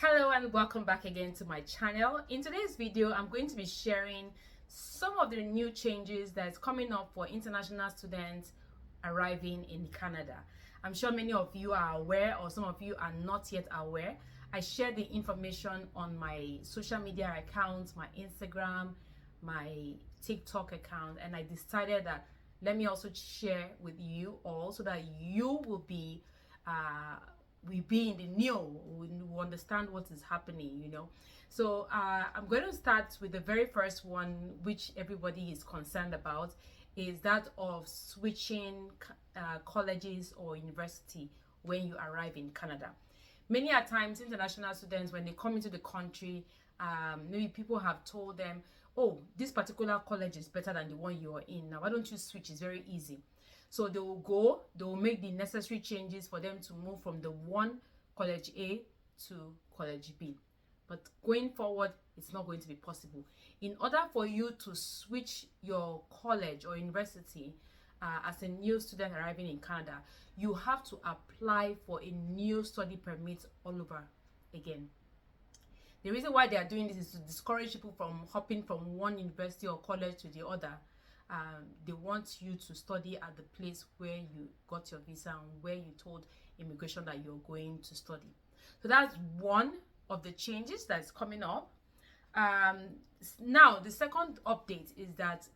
Hello and welcome back again to my channel. In today's video, I'm going to be sharing some of the new changes that's coming up for international students arriving in Canada. I'm sure many of you are aware, or some of you are not yet aware. I share the information on my social media accounts, my Instagram, my TikTok account, and I decided that let me also share with you all so that you will be we be in the know, we understand what is happening, So I'm going to start with the very first one, which everybody is concerned about, is that of switching colleges or university when you arrive in Canada. Many a times, international students, when they come into the country, maybe people have told them, oh, this particular college is better than the one you are in. Now, why don't you switch? It's very easy. So they will make the necessary changes for them to move from the one college A to college B. But going forward, it's not going to be possible. In order for you to switch your college or university as a new student arriving in Canada, you have to apply for a new study permit all over again. The reason why they are doing this is to discourage people from hopping from one university or college to the other. They want you to study at the place where you got your visa and where you told immigration that you're going to study. So that's one of the changes that's coming up. Now, the second update is that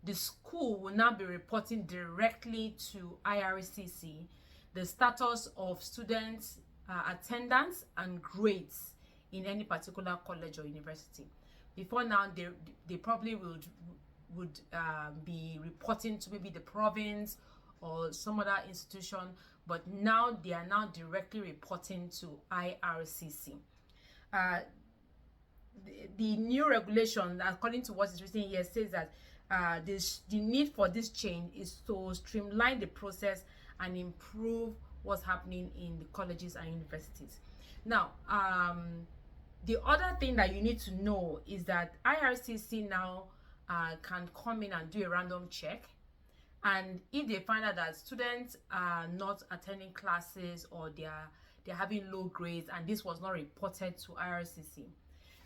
the school will now be reporting directly to IRCC the status of students' attendance and grades in any particular college or university. Before now, they probably would be reporting to maybe the province or some other institution, but now they are now directly reporting to IRCC. The new regulation, according to what is written here, says that the need for this change is to streamline the process and improve what's happening in the colleges and universities. Now, the other thing that you need to know is that IRCC now can come in and do a random check, and if they find out that students are not attending classes or they're having low grades and this was not reported to IRCC,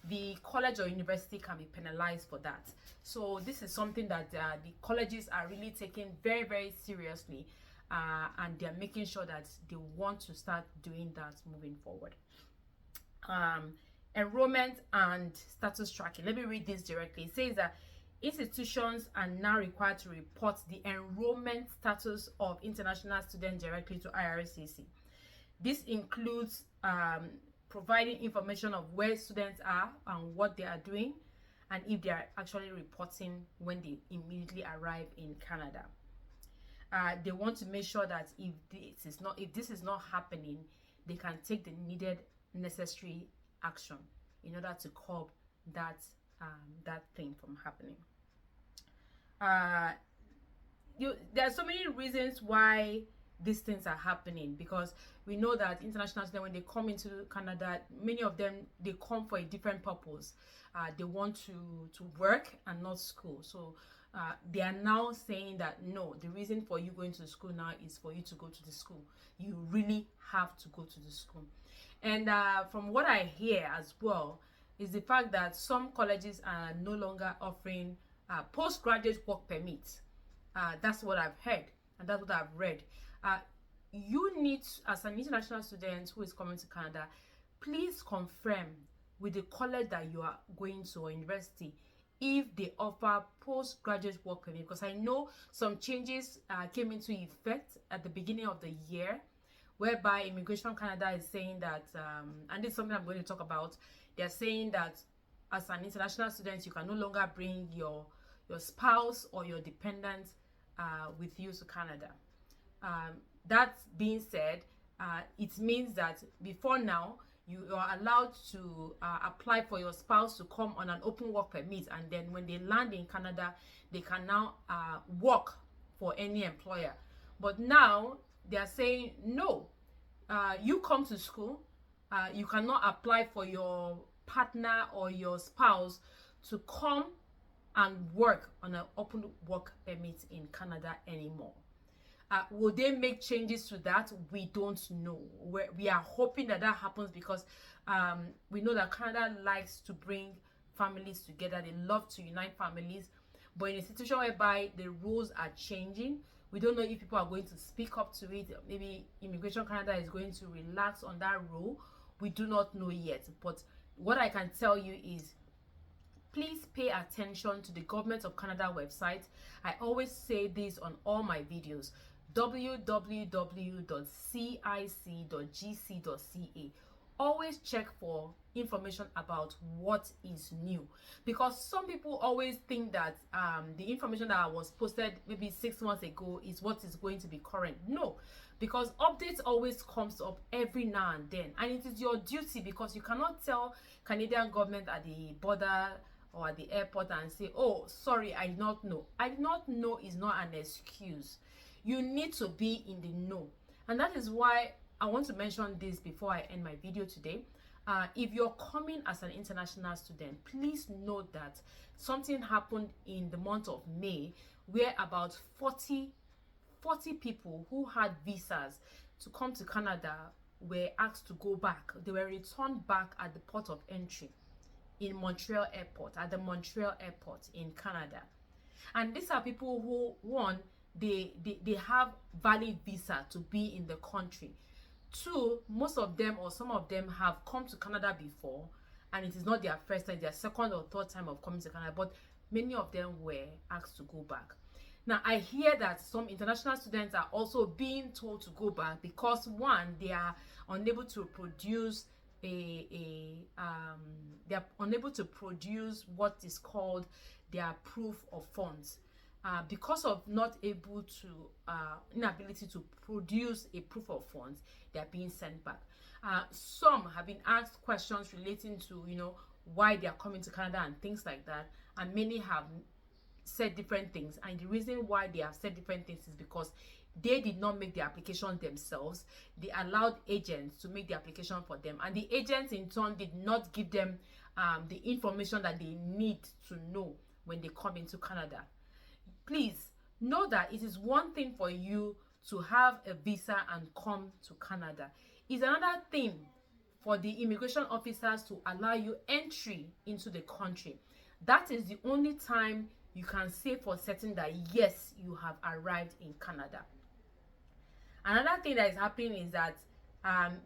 the college or university can be penalized for that. So this is something that the colleges are really taking very, very seriously, and they're making sure that they want to start doing that moving forward. Enrollment and status tracking. Let me read this directly. It says that institutions are now required to report the enrollment status of international students directly to IRCC. This includes providing information of where students are and what they are doing, and if they are actually reporting when they immediately arrive in Canada. They want to make sure that if this is not happening, they can take the needed necessary action in order to curb that thing from happening. There are so many reasons why these things are happening, because we know that international students, when they come into Canada, many of them, they come for a different purpose. They want to work and not school. So they are now saying that no, the reason for you going to school now is for you to go to the school. You really have to go to the school. And from what I hear as well is the fact that some colleges are no longer offering postgraduate work permits. That's what I've heard, and that's what I've read. You need, as an international student who is coming to Canada, please confirm with the college that you are going to or university if they offer postgraduate work permit, because I know some changes came into effect at the beginning of the year, whereby Immigration Canada is saying that, and this is something I'm going to talk about, they're saying that as an international student, you can no longer bring your spouse or your dependent with you to Canada. That being said, it means that before now, you are allowed to apply for your spouse to come on an open work permit, and then when they land in Canada, they can now work for any employer. But now they are saying no, you come to school, you cannot apply for your partner or your spouse to come and work on an open work permit in Canada anymore. Will they make changes to that? We don't know. We are hoping that that happens, because we know that Canada likes to bring families together. They love to unite families. But in a situation whereby the rules are changing, we don't know if people are going to speak up to it. Maybe Immigration Canada is going to relax on that rule. We do not know yet. But what I can tell you is, please pay attention to the Government of Canada website. I always say this on all my videos: www.cic.gc.ca. Always check for information about what is new, because some people always think that the information that was posted maybe 6 months ago is what is going to be current. No, because updates always comes up every now and then, and it is your duty, because you cannot tell Canadian government at the border or at the airport and say, oh, sorry, I did not know. I did not know is not an excuse. You need to be in the know. And that is why I want to mention this before I end my video today. If you're coming as an international student, please note that something happened in the month of May, where about 40 people who had visas to come to Canada were asked to go back. They were returned back at the port of entry in Montreal Airport, at the Montreal Airport in Canada. And these are people who, one, they have valid visa to be in the country. Two, most of them or some of them have come to Canada before, and it is not their first time, their second or third time of coming to Canada, but many of them were asked to go back. Now, I hear that some international students are also being told to go back because, one, they are unable to produce they are unable to produce what is called their proof of funds. Because of not able to inability to produce a proof of funds, they are being sent back. Some have been asked questions relating to, you know, why they are coming to Canada and things like that, and many have said different things. And the reason why they have said different things is because they did not make the application themselves. They allowed agents to make the application for them, and the agents in turn did not give them the information that they need to know when they come into Canada. Please know that it is one thing for you to have a visa and come to Canada. It's another thing for the immigration officers to allow you entry into the country. That is the only time you can say for certain that yes, you have arrived in Canada. Another thing that is happening is that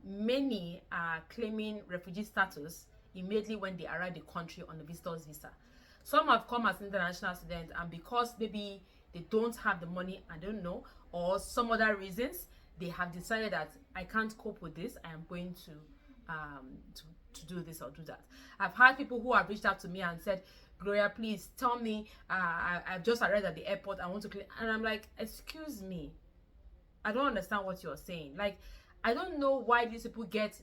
many are claiming refugee status immediately when they arrive the country on a visitor's visa. Some have come as international students, and because maybe they don't have the money, I don't know, or some other reasons, they have decided that I can't cope with this. I am going to do this or do that. I've had people who have reached out to me and said, Gloria, please tell me, I've just arrived at the airport, I want to claim. And I'm like, excuse me, I don't understand what you're saying. Like, I don't know why these people get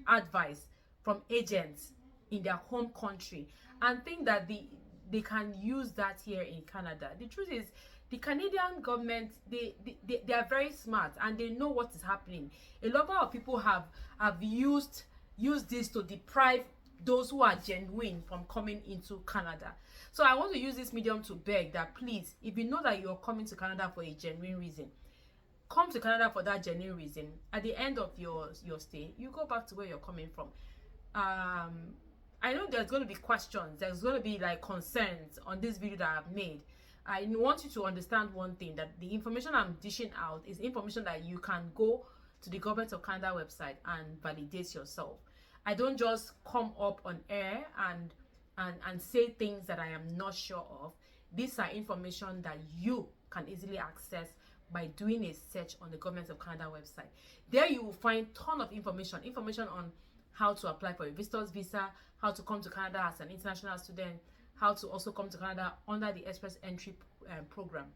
advice from agents in their home country and think that they can use that here in Canada. The truth is, the Canadian government, they are very smart and they know what is happening. A lot of people have used this to deprive those who are genuine from coming into Canada. So I want to use this medium to beg that, please, if you know that you're coming to Canada for a genuine reason, come to Canada for that genuine reason. At the end of your stay, you go back to where you're coming from. I know there's going to be questions, there's going to be like concerns on this video that I've made. I want you to understand one thing, that the information I'm dishing out is information that you can go to the Government of Canada website and validate yourself. I don't just come up on air and say things that I am not sure of. These are information that you can easily access by doing a search on the Government of Canada website. There you will find a ton of information on how to apply for a visitor's visa, how to come to Canada as an international student, how to also come to Canada under the Express Entry program.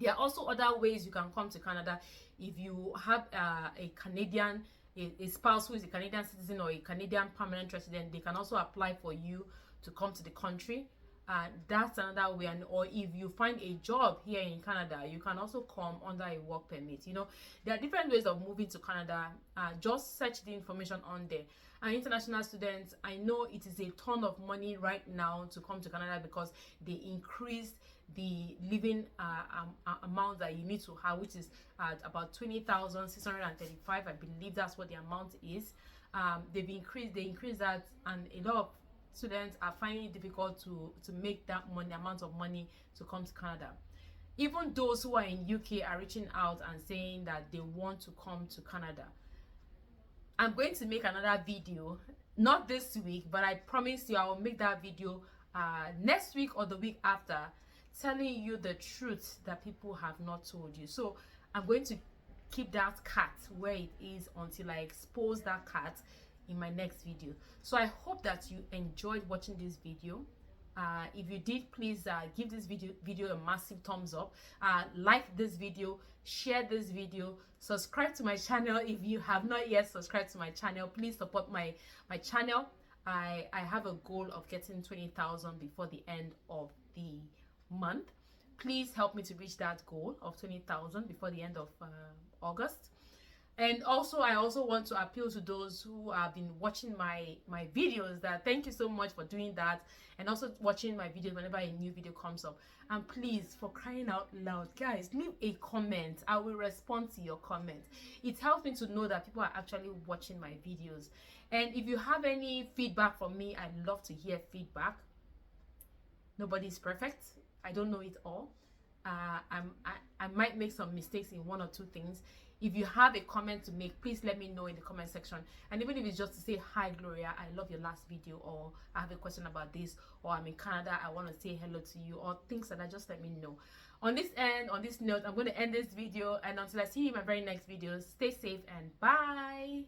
There are also other ways you can come to Canada. If you have a Canadian, a spouse who is a Canadian citizen or a Canadian permanent resident, they can also apply for you to come to the country. That's another way. And or if you find a job here in Canada, you can also come under a work permit. You know, there are different ways of moving to Canada. Just search the information on there. And international students, I know it is a ton of money right now to come to Canada because they increased the living amount that you need to have, which is about 20,635. I believe that's what the amount is. They increased that, and a lot of students are finding it difficult to make that money, amount of money, to come to Canada. Even those who are in UK are reaching out and saying that they want to come to Canada. I'm going to make another video, not this week, but I promise you I will make that video next week or the week after, telling you the truth that people have not told you. So I'm going to keep that cat where it is until I expose that cat in my next video. So I hope that you enjoyed watching this video. If you did, please give this video a massive thumbs up, like this video, share this video, subscribe to my channel if you have not yet subscribed to my channel. Please support my channel. I have a goal of getting 20,000 before the end of the month. Please help me to reach that goal of 20,000 before the end of August. And also, I also want to appeal to those who have been watching my videos, that thank you so much for doing that, and also watching my videos whenever a new video comes up. And please, for crying out loud, guys, leave a comment. I will respond to your comment. It helps me to know that people are actually watching my videos. And if you have any feedback from me, I'd love to hear feedback. Nobody's perfect. I don't know it all. I might make some mistakes in one or two things. If you have a comment to make, please let me know in the comment section. And even if it's just to say, hi Gloria, I love your last video, or I have a question about this, or I'm in Canada, I want to say hello to you, or things like that, just let me know. On this note, I'm going to end this video, and until I see you in my very next video, stay safe and bye.